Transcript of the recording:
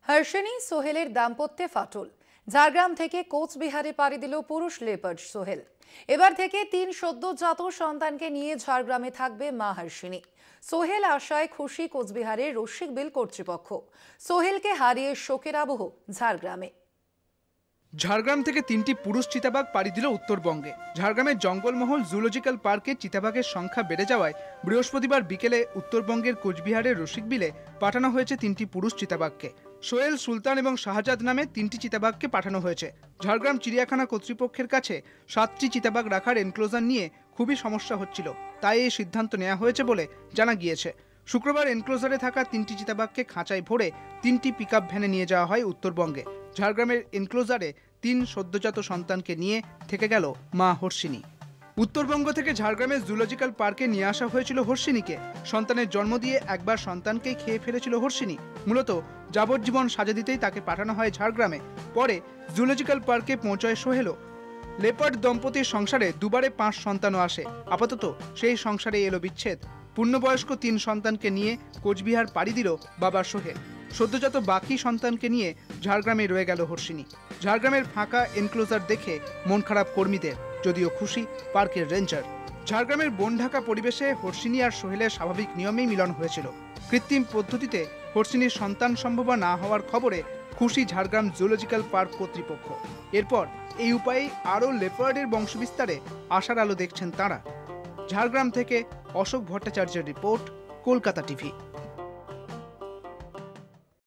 হর্ষিনী সোহেলের দাম্পত্যে ফাটল। ঝাড়গ্রাম থেকে কোচবিহারে পাড়ি দিল পুরুষ লেপার্ড সোহেল। এবার থেকে 3 সদ্যজাত সন্তানকে নিয়ে ঝাড়গ্রামে থাকবে মা হর্ষিনী। সোহেল আশায় খুশি কোচবিহারের রসিকবিল কর্তৃপক্ষ। সোহেলকে হারিয়ে শোকের আবহ ঝাড়গ্রামে। ঝাড়গ্রাম থেকে 3টি পুরুষ চিতাবাঘ পাড়ি দিল উত্তরবঙ্গে। ঝাড়গ্রামের জঙ্গলমহল জুলজিক্যাল পার্কে চিতাবাঘের সংখ্যা বেড়ে যাওয়ায় বৃহস্পতিবার বিকেলে উত্তরবঙ্গের কোচবিহারের রসিকবিলে পাঠানো হয়েছে 3টি পুরুষ চিতাবাঘকে। সোহেল, সুলতান এবং শাহজাদ নামে 3টি চিতাবাঘকে পাঠানো হয়েছে। ঝাড়গ্রাম চিড়িয়াখানা কর্তৃপক্ষের কাছে 7টি চিতাবাঘ রাখার এনক্লোজার নিয়ে খুবই সমস্যা হচ্ছিল, তাই এই সিদ্ধান্ত নেওয়া হয়েছে বলে জানা গিয়েছে। শুক্রবার এনক্লোজারে থাকা 3টি চিতাবাঘকে খাঁচায় ভরে 3টি পিকআপ ভ্যানে নিয়ে যাওয়া হয় উত্তরবঙ্গে। ঝাড়গ্রামের এনক্লোজারে 3 সদ্যজাত সন্তানকে নিয়ে থেকে গেল মা হর্ষিনী। উত্তরবঙ্গ থেকে ঝাড়গ্রামের জুলজিক্যাল পার্কে নিয়ে আসা হয়েছিল হর্ষিনীকে। সন্তানের জন্ম দিয়ে একবার সন্তানকেই খেয়ে ফেলেছিল হর্ষিনী। মূলত যাবজ্জীবন সাজা দিতেই তাকে পাঠানো হয় ঝাড়গ্রামে। পরে জুলজিক্যাল পার্কে পৌঁছয় সোহেলও। লেপার্ড দম্পতির সংসারে দুবারে 5 সন্তানও আসে। আপাতত সেই সংসারে এলো বিচ্ছেদ। পূর্ণবয়স্ক 3 সন্তানকে নিয়ে কোচবিহার পাড়ি দিল বাবা সোহেল। সদ্যজাত বাকি সন্তানকে নিয়ে ঝাড়গ্রামে রয়ে গেল হর্ষিনী। ঝাড়গ্রামের ফাঁকা এনক্লোজার দেখে মন খারাপ কর্মীদের, যদিও খুশি পার্কের রেঞ্জার। ঝাড়গ্রামের বনঢাকা পরিবেশে হর্ষিনী আর সোহেলের স্বাভাবিক নিয়মেই মিলন হয়েছিল। কৃত্রিম পদ্ধতিতে হর্ষিনীর সন্তান সম্ভব না হওয়ার খবরে খুশি ঝাড়গ্রাম জুলজিক্যাল পার্ক কর্তৃপক্ষ। এরপর এই উপায়ে আরও লেপার্ডের বংশবিস্তারে আশার আলো দেখছেন তাঁরা। ঝাড়গ্রাম থেকে অশোক ভট্টাচার্যের রিপোর্ট, কলকাতা টিভি।